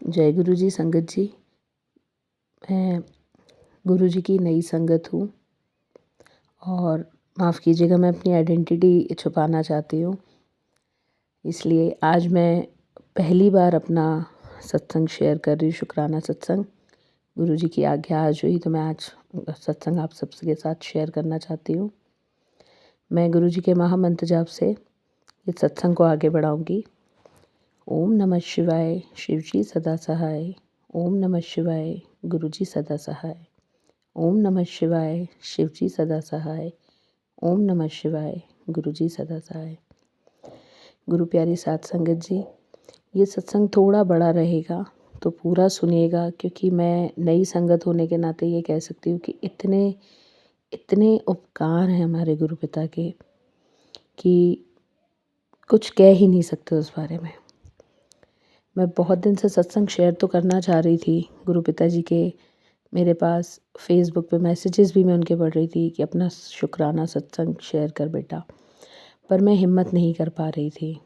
जय गुरु जी संगत जी। मैं गुरु जी की नई संगत हूँ और माफ़ कीजिएगा, मैं अपनी आइडेंटिटी छुपाना चाहती हूँ। इसलिए आज मैं पहली बार अपना सत्संग शेयर कर रही हूँ, शुक्राना सत्संग। गुरु जी की आज्ञा आज हुई तो मैं आज सत्संग आप सबके साथ शेयर करना चाहती हूँ। मैं गुरु जी के महामंत्र जाप से इस सत्संग को आगे बढ़ाऊँगी। ओम नमः शिवाय, शिव जी सदा सहाय। ओम नमः शिवाय, गुरु जी सदा सहाय। ओम नमः शिवाय, शिव जी सदा सहाय। ओम नमः शिवाय, गुरु जी सदा सहाय। गुरु प्यारी साथ संगत जी, ये सत्संग थोड़ा बड़ा रहेगा तो पूरा सुनिएगा, क्योंकि मैं नई संगत होने के नाते ये कह सकती हूँ कि इतने इतने उपकार हैं हमारे गुरु पिता के कि कुछ कह ही नहीं सकते उस बारे में। मैं बहुत दिन से सत्संग शेयर तो करना चाह रही थी। गुरु पिताजी के मेरे पास फेसबुक पे मैसेजेस भी मैं उनके पढ़ रही थी कि अपना शुक्राना सत्संग शेयर कर बेटा, पर मैं हिम्मत नहीं कर पा रही थी।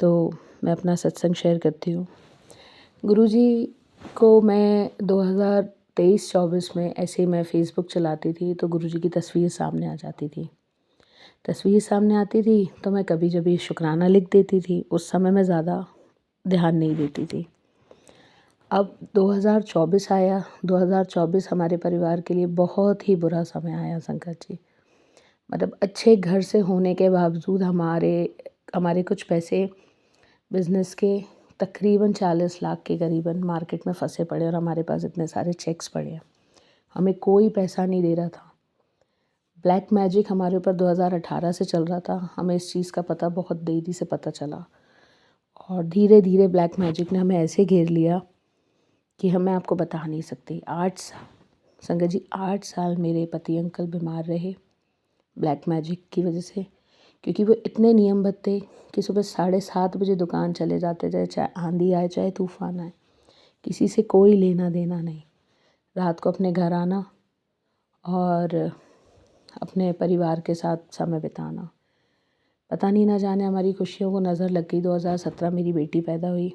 तो मैं अपना सत्संग शेयर करती हूँ। गुरुजी को मैं 2023-24 में ऐसे ही मैं फ़ेसबुक चलाती थी तो गुरुजी की तस्वीर सामने आ जाती थी। तस्वीर सामने आती थी तो मैं कभी कभी शुक्राना लिख देती थी। उस समय मैं ज़्यादा ध्यान नहीं देती थी। अब 2024 आया। 2024 हमारे परिवार के लिए बहुत ही बुरा समय आया संकट जी। मतलब अच्छे घर से होने के बावजूद हमारे कुछ पैसे बिज़नेस के तकरीबन 40 लाख के करीबन मार्केट में फंसे पड़े और हमारे पास इतने सारे चेक्स पड़े हैं। हमें कोई पैसा नहीं दे रहा था। ब्लैक मैजिक हमारे ऊपर 2018 से चल रहा था। हमें इस चीज़ का पता बहुत देरी से पता चला और धीरे धीरे ब्लैक मैजिक ने हमें ऐसे घेर लिया कि मैं आपको बता नहीं सकती। 8 साल संगत जी, 8 साल मेरे पति अंकल बीमार रहे ब्लैक मैजिक की वजह से, क्योंकि वो इतने नियमबद्ध थे कि सुबह 7:30 बजे दुकान चले जाते थे, चाहे आंधी आए चाहे तूफान आए, किसी से कोई लेना देना नहीं। रात को अपने घर आना और अपने परिवार के साथ समय बिताना। पता नहीं ना जाने हमारी खुशियों को नज़र लग गई। 2017 मेरी बेटी पैदा हुई।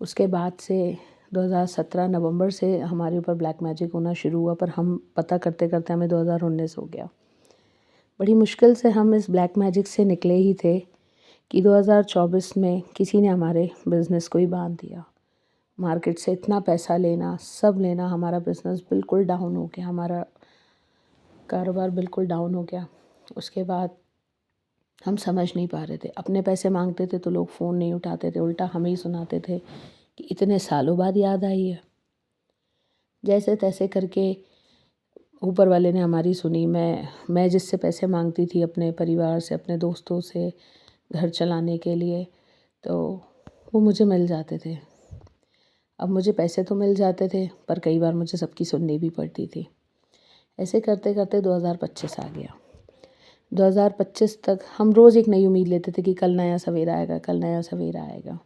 उसके बाद से 2017 नवंबर से हमारे ऊपर ब्लैक मैजिक होना शुरू हुआ, पर हम पता करते करते हमें 2019 हो गया। बड़ी मुश्किल से हम इस ब्लैक मैजिक से निकले ही थे कि 2024 में किसी ने हमारे बिज़नेस को ही बांध दिया। मार्केट से इतना पैसा लेना, सब लेना, हमारा बिज़नेस बिल्कुल डाउन हो गया, हमारा कारोबार बिल्कुल डाउन हो गया। उसके बाद हम समझ नहीं पा रहे थे। अपने पैसे मांगते थे तो लोग फ़ोन नहीं उठाते थे, उल्टा हमें ही सुनाते थे कि इतने सालों बाद याद आई है। जैसे तैसे करके ऊपर वाले ने हमारी सुनी। मैं जिससे पैसे मांगती थी अपने परिवार से, अपने दोस्तों से घर चलाने के लिए, तो वो मुझे मिल जाते थे। अब मुझे पैसे तो मिल जाते थे पर कई बार मुझे सबकी सुननी भी पड़ती थी। ऐसे करते करते 2025 आ गया। 2025 तक हम रोज़ एक नई उम्मीद लेते थे कि कल नया सवेरा आएगा, कल नया सवेरा आएगा।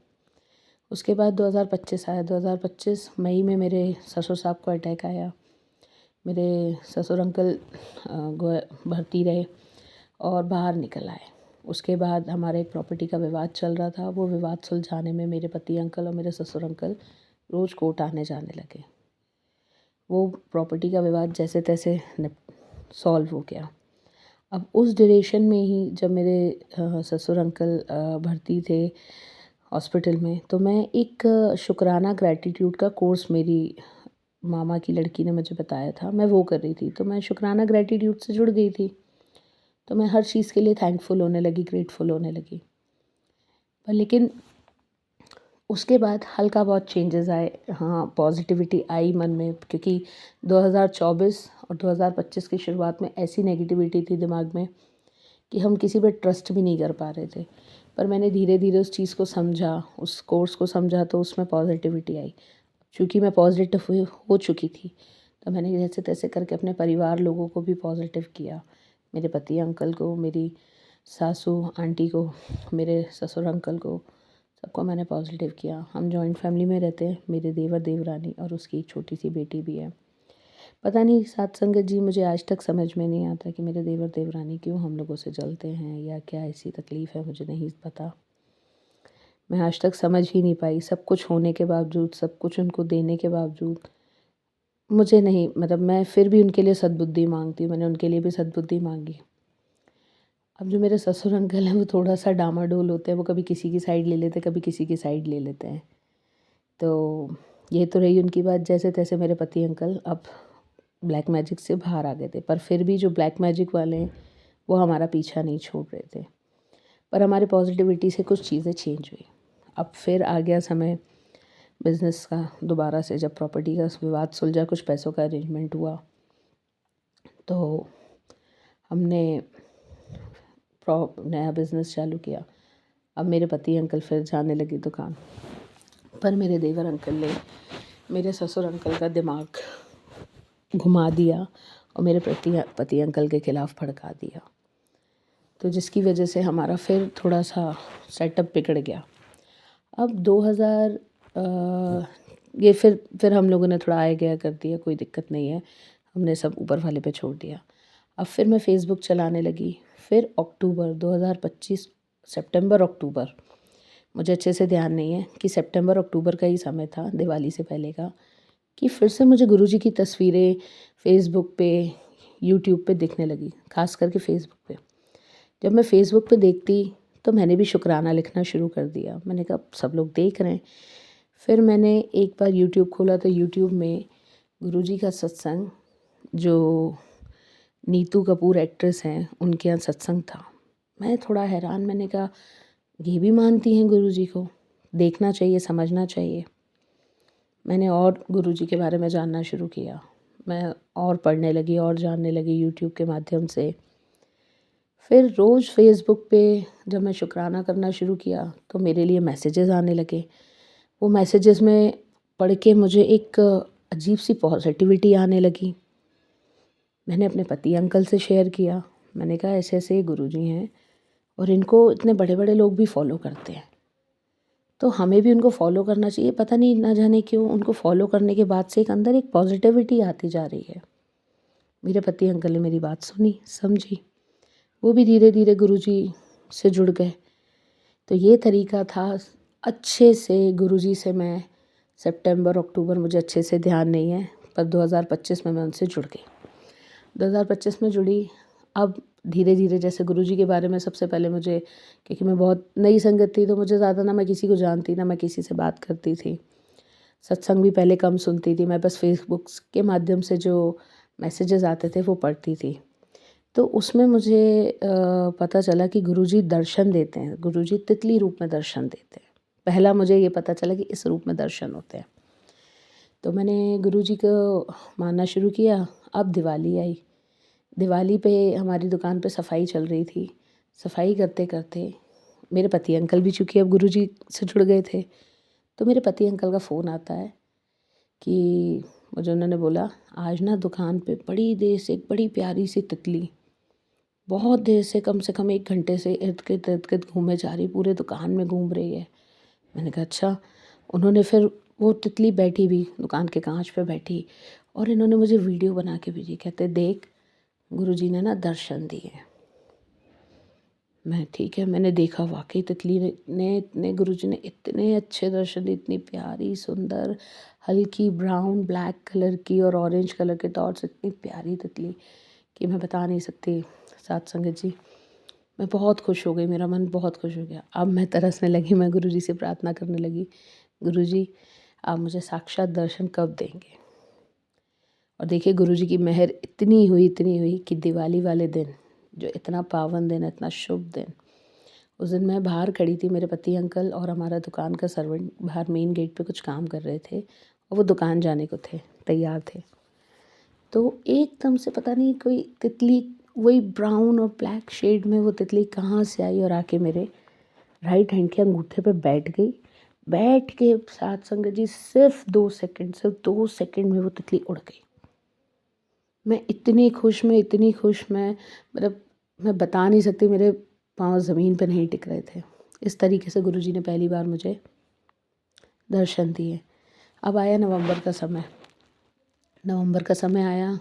उसके बाद 2025 आया। 2025 मई में मेरे ससुर साहब को अटैक आया। मेरे ससुर अंकल भर्ती रहे और बाहर निकल आए। उसके बाद हमारा एक प्रॉपर्टी का विवाद चल रहा था। वो विवाद सुलझाने में मेरे पति अंकल और मेरे ससुर अंकल रोज़ कोर्ट आने जाने लगे। वो प्रॉपर्टी का विवाद जैसे तैसे सॉल्व हो गया। अब उस ड्यूरेशन में ही जब मेरे ससुर अंकल भर्ती थे हॉस्पिटल में, तो मैं एक शुक्राना ग्रैटिट्यूड का कोर्स मेरी मामा की लड़की ने मुझे बताया था, मैं वो कर रही थी। तो मैं शुक्राना ग्रैटिट्यूड से जुड़ गई थी। तो मैं हर चीज़ के लिए थैंकफुल होने लगी, ग्रेटफुल होने लगी। पर लेकिन उसके बाद हल्का बहुत चेंजेस आए। हाँ, पॉजिटिविटी आई मन में, क्योंकि 2024 और 2025 की शुरुआत में ऐसी नेगेटिविटी थी दिमाग में कि हम किसी पे ट्रस्ट भी नहीं कर पा रहे थे। पर मैंने धीरे धीरे उस चीज़ को समझा, उस कोर्स को समझा, तो उसमें पॉजिटिविटी आई। चूँकि मैं पॉजिटिव हो चुकी थी तो मैंने जैसे तैसे करके अपने परिवार लोगों को भी पॉजिटिव किया। मेरे पति अंकल को, मेरी सासू आंटी को, मेरे ससुर अंकल को, सबको मैंने पॉजिटिव किया। हम जॉइंट फैमिली में रहते हैं। मेरे देवर देवरानी और उसकी एक छोटी सी बेटी भी है। पता नहीं साथ संगत जी, मुझे आज तक समझ में नहीं आता कि मेरे देवर देवरानी क्यों हम लोगों से जलते हैं या क्या ऐसी तकलीफ़ है, मुझे नहीं पता। मैं आज तक समझ ही नहीं पाई, सब कुछ होने के बावजूद, सब कुछ उनको देने के बावजूद मुझे नहीं, मतलब मैं फिर भी उनके लिए सद्बुद्धि मांगती हूँ, मैंने उनके लिए भी सद्बुद्धि मांगी। अब जो मेरे ससुर अंकल हैं वो थोड़ा-सा डामाडोल होते हैं, वो कभी किसी की साइड ले लेते हैं, कभी किसी की साइड ले लेते हैं। तो ये तो रही उनकी बात। जैसे-तैसे मेरे पति अंकल अब ब्लैक मैजिक से बाहर आ गए थे, पर फिर भी जो ब्लैक मैजिक वाले हैं वो हमारा पीछा नहीं छोड़ रहे थे। पर हमारी पॉजिटिविटी से कुछ चीज़ें चेंज हुई। अब फिर आ गया समय बिज़नेस का दोबारा से, जब प्रॉपर्टी का विवाद सुलझा, कुछ पैसों का अरेंजमेंट हुआ, तो हमने नया बिज़नेस चालू किया। अब मेरे पति अंकल फिर जाने लगे दुकान पर। मेरे देवर अंकल ने मेरे ससुर अंकल का दिमाग घुमा दिया और मेरे पति अंकल के खिलाफ़ भड़का दिया, तो जिसकी वजह से हमारा फिर थोड़ा सा सेटअप बिगड़ गया। अब 2000 ये फिर हम लोगों ने थोड़ा आया गया कर दिया, कोई दिक्कत नहीं है, हमने सब ऊपर वाले पे छोड़ दिया। अब फिर मैं फ़ेसबुक चलाने लगी। फिर अक्टूबर 2025, सितंबर अक्टूबर, मुझे अच्छे से ध्यान नहीं है कि सितंबर अक्टूबर का ही समय था, दिवाली से पहले का, कि फिर से मुझे गुरुजी की तस्वीरें फ़ेसबुक पे, यूट्यूब पे दिखने लगी, ख़ास करके फ़ेसबुक पे। जब मैं फ़ेसबुक पे देखती तो मैंने भी शुक्राना लिखना शुरू कर दिया। मैंने कहा सब लोग देख रहे हैं। फिर मैंने एक बार यूट्यूब खोला तो यूट्यूब में गुरुजी का सत्संग, जो नीतू कपूर एक्ट्रेस हैं, उनके यहाँ सत्संग था। मैं थोड़ा हैरान, मैंने कहा ये भी मानती हैं गुरुजी को, देखना चाहिए, समझना चाहिए। मैंने और गुरुजी के बारे में जानना शुरू किया। मैं और पढ़ने लगी और जानने लगी यूट्यूब के माध्यम से। फिर रोज़ फ़ेसबुक पे जब मैं शुक्राना करना शुरू किया तो मेरे लिए मैसेजेस आने लगे। वो मैसेजेस में पढ़ के मुझे एक अजीब सी पॉजिटिविटी आने लगी। मैंने अपने पति अंकल से शेयर किया। मैंने कहा ऐसे-ऐसे गुरुजी हैं और इनको इतने बड़े-बड़े लोग भी फॉलो करते हैं, तो हमें भी उनको फॉलो करना चाहिए। पता नहीं ना जाने क्यों उनको फॉलो करने के बाद से एक अंदर एक पॉजिटिविटी आती जा रही है। मेरे पति अंकल ने मेरी बात सुनी, समझी, वो भी धीरे-धीरे गुरुजी से जुड़ गए। तो ये तरीका था अच्छे से गुरुजी से मैं सितंबर अक्टूबर, मुझे अच्छे से ध्यान नहीं है, पर 2025 में मैं उनसे जुड़ गई। 2025 में जुड़ी। अब धीरे-धीरे जैसे गुरुजी के बारे में सबसे पहले मुझे, क्योंकि मैं बहुत नई संगत थी तो मुझे ज़्यादा, ना मैं किसी को जानती, ना मैं किसी से बात करती थी। सत्संग भी पहले कम सुनती थी, मैं बस फ़ेसबुक के माध्यम से जो मैसेजेस आते थे वो पढ़ती थी। तो उसमें मुझे पता चला कि गुरुजी दर्शन देते हैं, गुरुजी तितली रूप में दर्शन देते हैं। पहला मुझे ये पता चला कि इस रूप में दर्शन होते हैं। तो मैंने गुरुजी को मानना शुरू किया। अब दिवाली आई। दिवाली पे हमारी दुकान पे सफाई चल रही थी। सफाई करते-करते मेरे पति अंकल भी चूँकि अब गुरुजी से जुड़ गए थे, तो मेरे पति अंकल का फ़ोन आता है कि मुझे उन्होंने बोला, आज ना दुकान पे बड़ी देर से एक बड़ी प्यारी सी तितली, बहुत देर से, कम से कम 1 घंटे से इर्द-गिर्द घूमे जा रही, पूरे दुकान में घूम रही है। मैंने कहा अच्छा। उन्होंने फिर वो तितली बैठी भी दुकान के कांच पे बैठी और इन्होंने मुझे वीडियो बना के भेजी, कहते देख गुरुजी ने ना दर्शन दिए। मैं ठीक है, मैंने देखा वाकई तितली ने इतने, गुरुजी ने इतने अच्छे दर्शन दिए, इतनी प्यारी सुंदर हल्की ब्राउन ब्लैक कलर की और ऑरेंज कलर के डॉट्स, इतनी प्यारी तितली कि मैं बता नहीं सकती। साथ संगत जी, मैं बहुत खुश हो गई, मेरा मन बहुत खुश हो गया। अब मैं तरसने लगी, मैं गुरुजी से प्रार्थना करने लगी, गुरुजी आप मुझे साक्षात दर्शन कब देंगे। और देखिए गुरुजी की मेहर इतनी हुई कि दिवाली वाले दिन, जो इतना पावन दिन, इतना शुभ दिन, उस दिन मैं बाहर खड़ी थी, मेरे पति अंकल और हमारा दुकान का सर्वेंट बाहर मेन गेट पे कुछ काम कर रहे थे और वो दुकान जाने को थे, तैयार थे। तो एकदम से पता नहीं कोई तितली, वही ब्राउन और ब्लैक शेड में वो तितली कहाँ से आई और आके मेरे राइट हैंड के अंगूठे पे बैठ गई। बैठ के साथ संगत जी सिर्फ 2 सेकंड में वो तितली उड़ गई। मैं इतनी खुश, मतलब मैं बता नहीं सकती, मेरे पाँव ज़मीन पे नहीं टिक रहे थे। इस तरीके से गुरुजी ने पहली बार मुझे दर्शन दिए। अब आया नवंबर का समय। नवंबर का समय आया,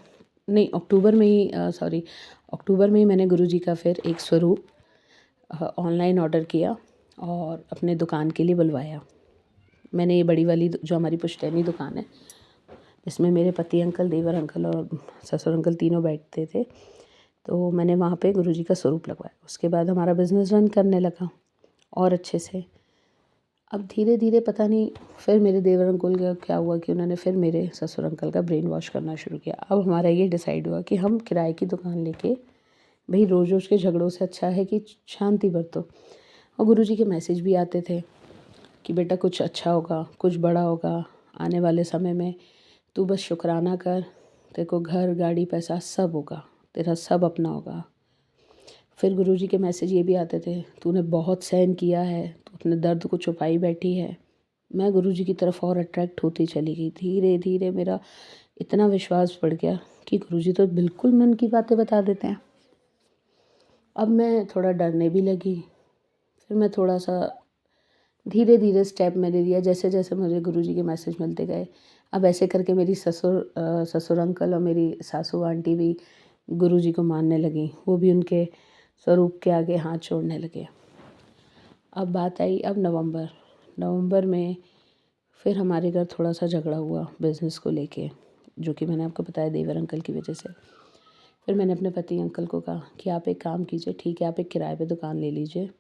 नहीं अक्टूबर में ही, अक्टूबर में ही मैंने गुरुजी का फिर एक स्वरूप ऑनलाइन ऑर्डर किया और अपने दुकान के लिए बुलवाया। मैंने ये बड़ी वाली जो हमारी पुश्तैनी दुकान है, इसमें मेरे पति अंकल, देवर अंकल और ससुर अंकल तीनों बैठते थे, तो मैंने वहाँ पे गुरुजी का स्वरूप लगवाया। उसके बाद हमारा बिज़नेस रन करने लगा और अच्छे से। अब धीरे धीरे पता नहीं फिर मेरे देवर अंकल का क्या हुआ कि उन्होंने फिर मेरे ससुर अंकल का ब्रेन वॉश करना शुरू किया। अब हमारा ये डिसाइड हुआ कि हम किराए की दुकान लेके, भाई रोज़ रोज़ के झगड़ों से अच्छा है कि शांति बरतो। और गुरुजी के मैसेज भी आते थे कि बेटा कुछ अच्छा होगा, कुछ बड़ा होगा आने वाले समय में, तू बस शुक्राना कर, तेरे को घर, गाड़ी, पैसा सब होगा, तेरा सब अपना होगा। फिर गुरुजी के मैसेज ये भी आते थे, तूने बहुत सहन किया है, तू अपने दर्द को छुपाई बैठी है। मैं गुरुजी की तरफ और अट्रैक्ट होती चली गई। धीरे धीरे मेरा इतना विश्वास बढ़ गया कि गुरुजी तो बिल्कुल मन की बातें बता देते हैं। अब मैं थोड़ा डरने भी लगी। फिर मैं थोड़ा सा धीरे धीरे स्टेप मैंने लिया, जैसे जैसे मुझे गुरुजी के मैसेज मिलते गए। अब ऐसे करके मेरी ससुर अंकल और मेरी सासू आंटी भी गुरुजी को मानने लगी। वो भी उनके स्वरूप के आगे हाथ छोड़ने लगे। अब बात आई अब नवंबर में फिर हमारे घर थोड़ा सा झगड़ा हुआ बिज़नेस को लेके, जो कि मैंने आपको बताया देवर अंकल की वजह से। फिर मैंने अपने पति अंकल को कहा कि आप एक काम कीजिए, ठीक है आप एक किराए पे दुकान ले लीजिए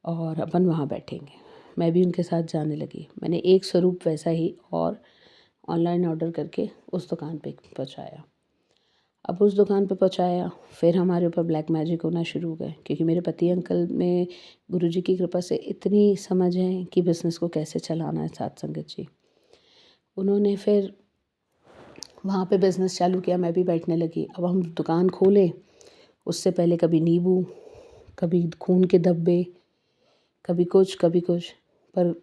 और अपन वहाँ बैठेंगे। मैं भी उनके साथ जाने लगी। मैंने एक स्वरूप वैसा ही और ऑनलाइन ऑर्डर करके उस दुकान पे पहुँचाया। अब उस दुकान पे पहुँचाया, फिर हमारे ऊपर ब्लैक मैजिक होना शुरू हो गए, क्योंकि मेरे पति अंकल में गुरुजी की कृपा से इतनी समझ है कि बिज़नेस को कैसे चलाना है। साथ संगत जी उन्होंने फिर वहाँ पे बिज़नेस चालू किया, मैं भी बैठने लगी। अब हम दुकान खोले, उससे पहले कभी नींबू, कभी खून के धब्बे, कभी कुछ पर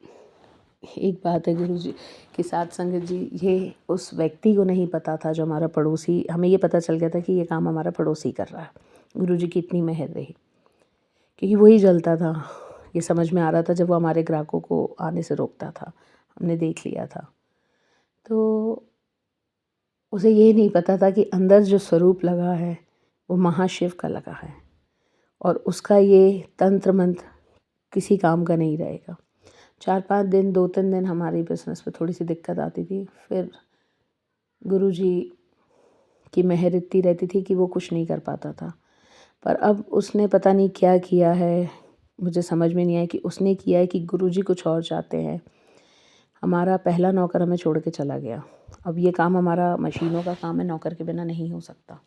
एक बात है गुरुजी की साथ संगत जी, ये उस व्यक्ति को नहीं पता था जो हमारा पड़ोसी, हमें ये पता चल गया था कि ये काम हमारा पड़ोसी कर रहा है। गुरुजी की इतनी मेहर रही, क्योंकि वही जलता था। ये समझ में आ रहा था जब वो हमारे ग्राहकों को आने से रोकता था, हमने देख लिया था। तो उसे ये नहीं पता था कि अंदर जो स्वरूप लगा है वो महाशिव का लगा है, और उसका ये तंत्र मंत्र किसी काम का नहीं रहेगा। 4-5 दिन, 2-3 दिन हमारी बिज़नेस पे थोड़ी सी दिक्कत आती थी। फिर गुरुजी की मेहर इतनी रहती थी कि वो कुछ नहीं कर पाता था। पर अब उसने पता नहीं क्या किया है, मुझे समझ में नहीं आया कि उसने किया है कि गुरुजी कुछ और चाहते हैं। हमारा पहला नौकर हमें छोड़ के चला गया। अब ये काम हमारा मशीनों का काम है, नौकर के बिना नहीं हो सकता।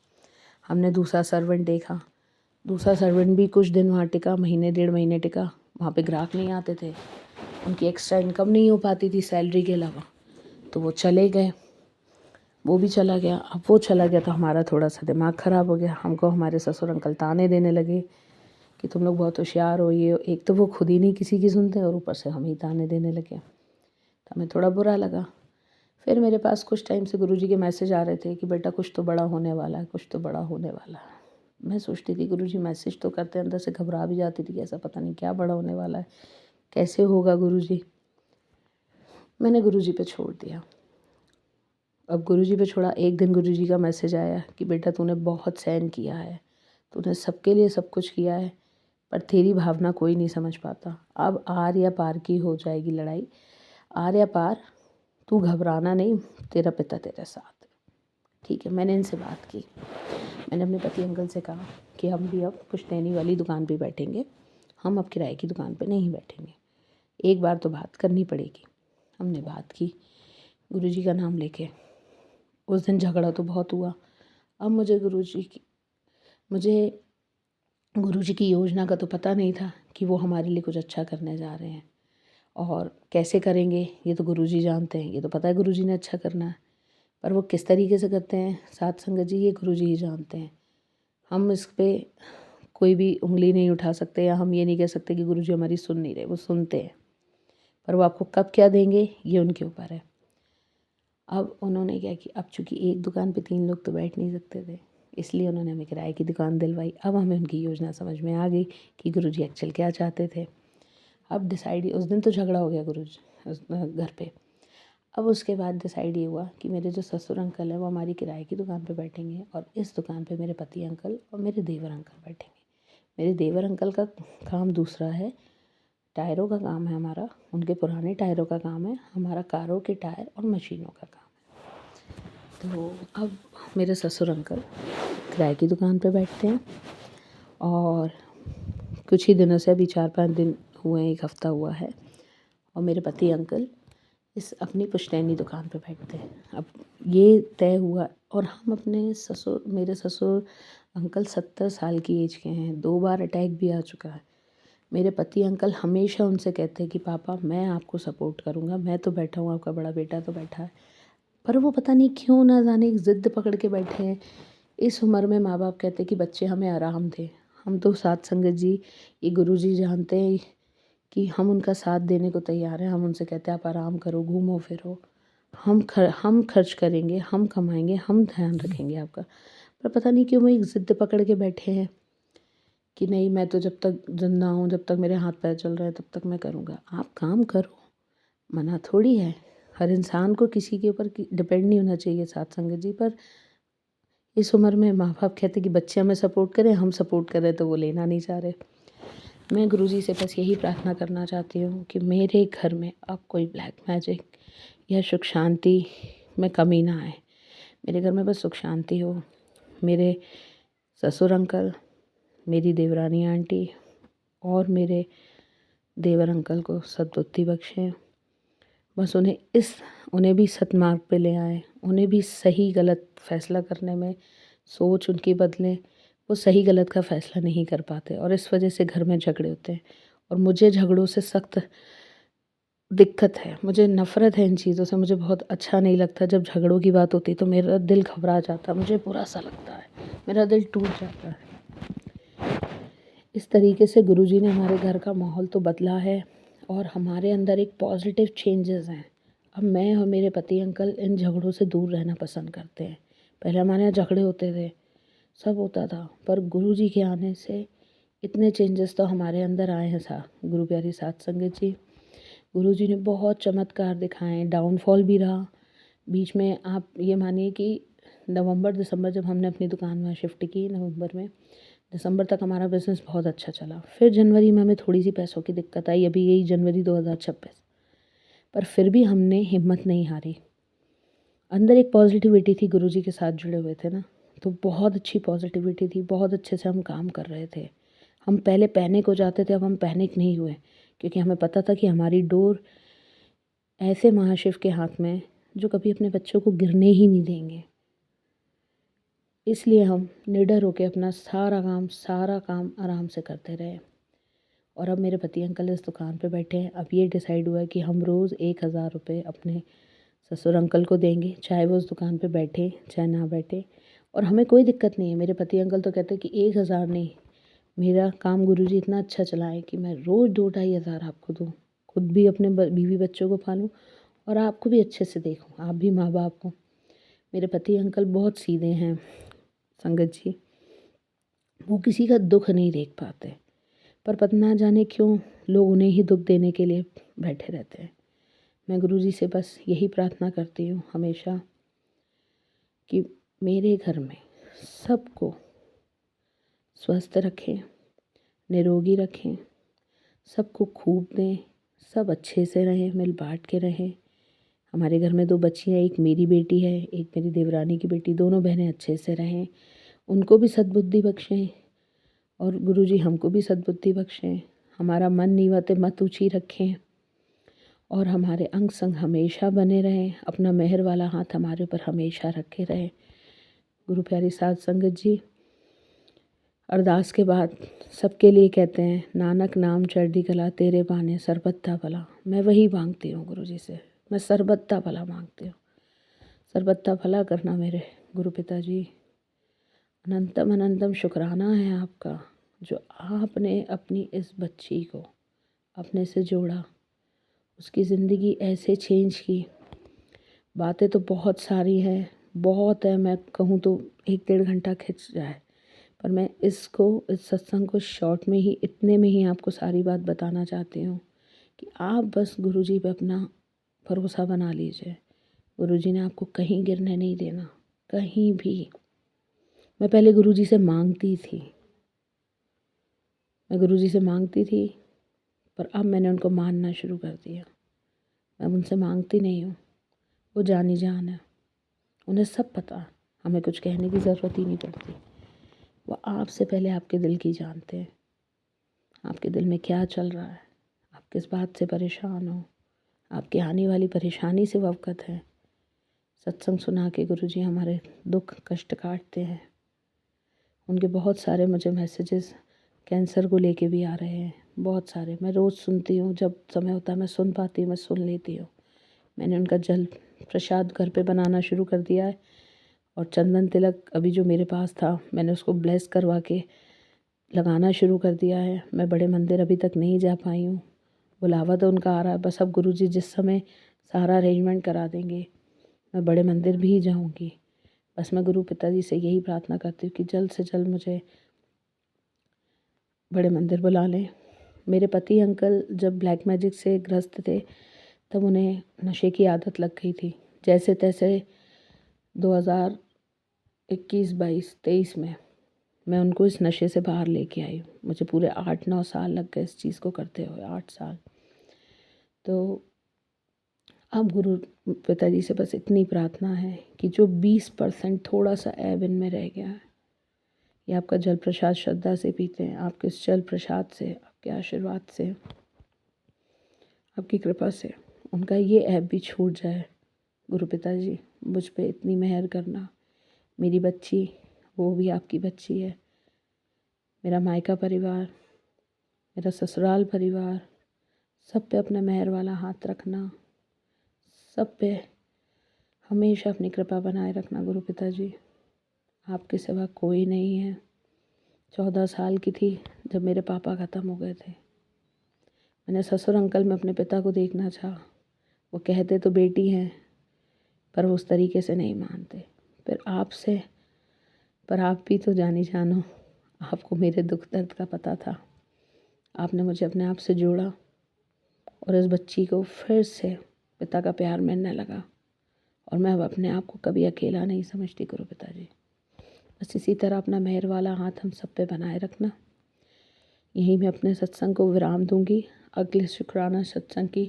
हमने दूसरा सर्वेंट देखा, दूसरा सर्वेंट भी कुछ दिन वहाँ टिका, महीने 1.5 महीने टिका। वहाँ पे ग्राहक नहीं आते थे, उनकी एक्स्ट्रा इनकम नहीं हो पाती थी सैलरी के अलावा, तो वो चले गए। वो भी चला गया। अब वो चला गया तो हमारा थोड़ा सा दिमाग ख़राब हो गया। हमको हमारे ससुर अंकल ताने देने लगे कि तुम लोग बहुत होशियार हो। ये एक तो वो खुद ही नहीं किसी की सुनते और ऊपर से हम ही ताने देने लगे, तो हमें थोड़ा बुरा लगा। फिर मेरे पास कुछ टाइम से गुरुजी के मैसेज आ रहे थे कि बेटा कुछ तो बड़ा होने वाला है, कुछ तो बड़ा होने वाला है। मैं सोचती थी गुरुजी मैसेज तो करते, अंदर से घबरा भी जाती थी कि ऐसा पता नहीं क्या बड़ा होने वाला है, कैसे होगा गुरुजी। मैंने गुरुजी पे छोड़ दिया। अब गुरुजी पे छोड़ा, एक दिन गुरुजी का मैसेज आया कि बेटा तूने बहुत सहन किया है, तूने सबके लिए सब कुछ किया है, पर तेरी भावना कोई नहीं समझ पाता। अब आर या पार की हो जाएगी लड़ाई, आर या पार, तू घबराना नहीं, तेरा पिता तेरे साथ है। ठीक है, मैंने इनसे बात की। मैंने अपने पति अंकल से कहा कि हम भी अब पुश्तैनी वाली दुकान पे बैठेंगे, हम अब किराए की दुकान पे नहीं बैठेंगे, एक बार तो बात करनी पड़ेगी। हमने बात की गुरुजी का नाम लेके। उस दिन झगड़ा तो बहुत हुआ। अब मुझे गुरुजी की योजना का तो पता नहीं था कि वो हमारे लिए कुछ अच्छा करने जा रहे हैं, और कैसे करेंगे ये तो गुरुजी जानते हैं। ये तो पता है गुरुजी ने अच्छा करना है, पर वो किस तरीके से करते हैं साथ संगत जी, ये गुरुजी ही जानते हैं। हम इस पे कोई भी उंगली नहीं उठा सकते, या हम ये नहीं कह सकते कि गुरुजी हमारी सुन नहीं रहे, वो सुनते हैं, पर वो आपको कब क्या देंगे ये उनके ऊपर है। अब उन्होंने क्या किया, अब चूँकि एक दुकान पे 3 लोग तो बैठ नहीं सकते थे, इसलिए उन्होंने हमें किराए की दुकान दिलवाई। अब हमें उनकी योजना समझ में आ गई कि गुरुजी एक्चुअल क्या चाहते थे। अब डिसाइड, उस दिन तो झगड़ा हो गया गुरुजी उस घर पे। अब उसके बाद डिसाइड ये हुआ कि मेरे जो ससुर अंकल हैं वो हमारी किराए की दुकान पे बैठेंगे, और इस दुकान पे मेरे पति अंकल और मेरे देवर अंकल बैठेंगे। मेरे देवर अंकल का काम दूसरा है, टायरों का काम है हमारा, उनके पुराने टायरों का काम है, हमारा कारों के टायर और मशीनों का काम है। तो अब मेरे ससुर अंकल किराए की दुकान पे बैठते हैं और कुछ ही दिनों से, अभी 4-5 दिन हुए हैं, 1 हफ़्ता हुआ है, और मेरे पति अंकल इस अपनी पुश्तैनी दुकान पे बैठते हैं। अब ये तय हुआ, और हम अपने मेरे ससुर अंकल 70 साल की एज के हैं, 2 बार अटैक भी आ चुका है। मेरे पति अंकल हमेशा उनसे कहते हैं कि पापा मैं आपको सपोर्ट करूँगा, मैं तो बैठा हूँ, आपका बड़ा बेटा तो बैठा है। पर वो पता नहीं क्यों, ना जाने एक ज़िद पकड़ के बैठे हैं। इस उम्र में माँ बाप कहते हैं कि बच्चे हमें आराम दें। हम तो साथ संगत जी, ये गुरुजी जानते हैं कि हम उनका साथ देने को तैयार हैं। हम उनसे कहते हैं आप आराम करो, घूमो फिरो, हम खर्च करेंगे, हम कमाएंगे, हम ध्यान रखेंगे आपका। पर पता नहीं क्यों वो एक ज़िद पकड़ के बैठे हैं कि नहीं, मैं तो जब तक जिंदा हूँ, जब तक मेरे हाथ पैर चल रहे हैं, तब तक मैं करूँगा। आप काम करो, मना थोड़ी है। हर इंसान को किसी के ऊपर डिपेंड नहीं होना चाहिए साथ संगत जी। पर इस उम्र में माँ बाप कहते कि बच्चे हमें सपोर्ट करें, हम सपोर्ट करें तो वो लेना नहीं चाह रहे। मैं गुरुजी से बस यही प्रार्थना करना चाहती हूँ कि मेरे घर में अब कोई ब्लैक मैजिक या सुख शांति में कमी ना आए। मेरे घर में बस सुख शांति हो। मेरे ससुर अंकल, मेरी देवरानी आंटी और मेरे देवर अंकल को सद्बुद्धि बख्शें। बस उन्हें भी सतमार्ग पे ले आएँ, उन्हें भी सही गलत फैसला करने में सोच उनकी बदलें। वो सही गलत का फैसला नहीं कर पाते और इस वजह से घर में झगड़े होते हैं, और मुझे झगड़ों से सख्त दिक्कत है, मुझे नफ़रत है इन चीज़ों से। मुझे बहुत अच्छा नहीं लगता जब झगड़ों की बात होती तो मेरा दिल घबरा जाता, मुझे बुरा सा लगता है, मेरा दिल टूट जाता है। इस तरीके से गुरुजी ने हमारे घर का माहौल तो बदला है और हमारे अंदर एक पॉजिटिव चेंजेस हैं। अब मैं और मेरे पति अंकल इन झगड़ों से दूर रहना पसंद करते हैं। पहले हमारे यहाँ झगड़े होते थे, सब होता था, पर गुरुजी के आने से इतने चेंजेस तो हमारे अंदर आए हैं। गुरु प्यारी साध संगत जी, गुरुजी ने बहुत चमत्कार दिखाए। डाउनफॉल भी रहा बीच में। आप ये मानिए कि नवंबर दिसंबर जब हमने अपनी दुकान वहाँ शिफ्ट की, नवंबर में, दिसंबर तक हमारा बिज़नेस बहुत अच्छा चला। फिर जनवरी में हमें थोड़ी सी पैसों की दिक्कत आई, अभी यही जनवरी 2026। पर फिर भी हमने हिम्मत नहीं हारी। अंदर एक पॉजिटिविटी थी, गुरुजी के साथ जुड़े हुए थे ना, तो बहुत अच्छी पॉजिटिविटी थी, बहुत अच्छे से हम काम कर रहे थे। हम पहले पैनिक हो जाते थे, अब हम पैनिक नहीं हुए, क्योंकि हमें पता था कि हमारी डोर ऐसे महाशिव के हाथ में है जो कभी अपने बच्चों को गिरने ही नहीं देंगे। इसलिए हम निडर होकर अपना सारा काम आराम से करते रहे। और अब मेरे पति अंकल इस दुकान पे बैठे हैं। अब ये डिसाइड हुआ है कि हम रोज़ 1000 रुपये अपने ससुर अंकल को देंगे, चाहे वो उस दुकान पे बैठे चाहे ना बैठे। और हमें कोई दिक्कत नहीं है। मेरे पति अंकल तो कहते हैं कि 1000 नहीं, मेरा काम गुरुजी इतना अच्छा चलाएं कि मैं रोज़ 2-2.5 हज़ार आपको दूँ, खुद भी अपने बीवी बच्चों को पालूँ और आपको भी अच्छे से देखूँ, आप भी माँ बाप हो। मेरे पति अंकल बहुत सीधे हैं संगत जी, वो किसी का दुख नहीं देख पाते, पर पता ना जाने क्यों लोग उन्हें ही दुख देने के लिए बैठे रहते हैं। मैं गुरुजी से बस यही प्रार्थना करती हूँ हमेशा कि मेरे घर में सबको स्वस्थ रखें, निरोगी रखें, सबको खूब दें, सब अच्छे से रहें, मिल बांट के रहें। हमारे घर में 2 बच्चियाँ, एक मेरी बेटी है, एक मेरी देवरानी की बेटी, दोनों बहनें अच्छे से रहें, उनको भी सद्बुद्धि बख्शें और गुरुजी हमको भी सद्बुद्धि बख्शें। हमारा मन नीवत मत ऊँची रखें और हमारे अंग संग हमेशा बने रहें, अपना मेहर वाला हाथ हमारे ऊपर हमेशा रखे रहें। गुरु प्यारी साध संगत जी, अरदास के बाद सबके लिए कहते हैं, नानक नाम चढ़दी कला तेरे बाने सरबत्ता भला। मैं वही मांगती हूँ गुरुजी से, मैं सरबत्ता भला मांगती हूँ। सरबत्ता भला करना मेरे गुरु पिताजी। अनंतम अनंतम शुक्राना है आपका, जो आपने अपनी इस बच्ची को अपने से जोड़ा, उसकी ज़िंदगी ऐसे चेंज की। बातें तो बहुत सारी हैं, बहुत है, मैं कहूँ तो 1-1.5 घंटा खिंच जाए, पर मैं इस सत्संग को शॉर्ट में ही, इतने में ही आपको सारी बात बताना चाहती हूँ कि आप बस गुरुजी पे अपना भरोसा बना लीजिए। गुरुजी ने आपको कहीं गिरने नहीं देना, कहीं भी। मैं पहले गुरुजी से मांगती थी, पर अब मैंने उनको मानना शुरू कर दिया। मैं उनसे मांगती नहीं हूँ, वो जानी जान है, उन्हें सब पता है, हमें कुछ कहने की ज़रूरत ही नहीं पड़ती। वो आपसे पहले आपके दिल की जानते हैं, आपके दिल में क्या चल रहा है, आप किस बात से परेशान हो, आपकी आने वाली परेशानी से वो अवगत हैं। सत्संग सुना के गुरुजी हमारे दुख कष्ट काटते हैं। उनके बहुत सारे मुझे मैसेजेस कैंसर को लेके भी आ रहे हैं, बहुत सारे। मैं रोज़ सुनती हूँ, जब समय होता है मैं सुन पाती हूँ, मैं सुन लेती हूँ। मैंने उनका जल प्रसाद घर पे बनाना शुरू कर दिया है, और चंदन तिलक अभी जो मेरे पास था मैंने उसको ब्लेस करवा के लगाना शुरू कर दिया है। मैं बड़े मंदिर अभी तक नहीं जा पाई हूँ, बुलावा तो उनका आ रहा है, बस अब गुरुजी जिस समय सारा अरेंजमेंट करा देंगे मैं बड़े मंदिर भी जाऊँगी। बस मैं गुरु पिताजी से यही प्रार्थना करती हूँ कि जल्द से जल्द मुझे बड़े मंदिर बुला लें। मेरे पति अंकल जब ब्लैक मैजिक से ग्रस्त थे तब उन्हें नशे की आदत लग गई थी। जैसे तैसे 2021, 22, 23 में मैं उनको इस नशे से बाहर लेके आई हूँ। मुझे पूरे 8-9 साल लग गए इस चीज़ को करते हुए, 8 साल। तो अब गुरु पिताजी से बस इतनी प्रार्थना है कि जो 20% थोड़ा सा ऐब इनमें रह गया है, ये आपका जल प्रसाद श्रद्धा से पीते हैं, आपके इस जल प्रसाद से, आपके आशीर्वाद से, आपकी कृपा से उनका ये ऐब भी छूट जाए। गुरु पिताजी मुझ पे इतनी मेहर करना। मेरी बच्ची, वो भी आपकी बच्ची है। मेरा मायका परिवार, मेरा ससुराल परिवार, सब पे अपना मेहर वाला हाथ रखना, सब पे हमेशा अपनी कृपा बनाए रखना गुरु पिताजी। आपके सिवा कोई नहीं है। 14 साल की थी जब मेरे पापा ख़त्म हो गए थे। मैंने ससुर अंकल में अपने पिता को देखना चाहा। वो कहते तो बेटी हैं, पर वो उस तरीके से नहीं मानते। फिर आपसे, पर आप भी तो जानी जानो, आपको मेरे दुख दर्द का पता था। आपने मुझे अपने आप से जोड़ा और इस बच्ची को फिर से पिता का प्यार मिलने लगा, और मैं अब अपने आप को कभी अकेला नहीं समझती गुरु पिताजी। बस इसी तरह अपना मेहर वाला हाथ हम सब पे बनाए रखना। यहीं मैं अपने सत्संग को विराम दूंगी। अगले शुक्राना सत्संग की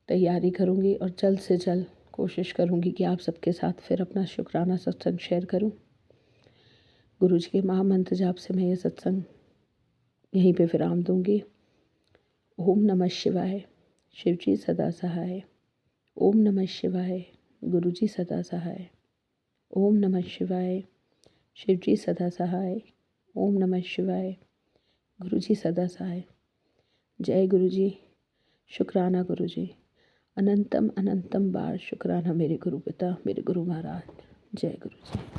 तैयारी करूंगी और जल्द से जल्द कोशिश करूंगी कि आप सबके साथ फिर अपना शुक्राना सत्संग शेयर करूं। गुरुजी के महामंत्र जाप से मैं ये सत्संग यहीं पे विराम दूंगी। ओम नमः शिवाय, शिवजी सदा सहाय। ओम नमः शिवाय, गुरुजी सदा सहाय। ओम नमः शिवाय, शिवजी सदा सहाय। ओम नमः शिवाय, गुरुजी सदा सहाय। जय गुरुजी, शुक्राना गुरुजी, अनंतम अनंतम बार शुक्राना मेरे गुरु पिता, मेरे गुरु महाराज। जय गुरुजी।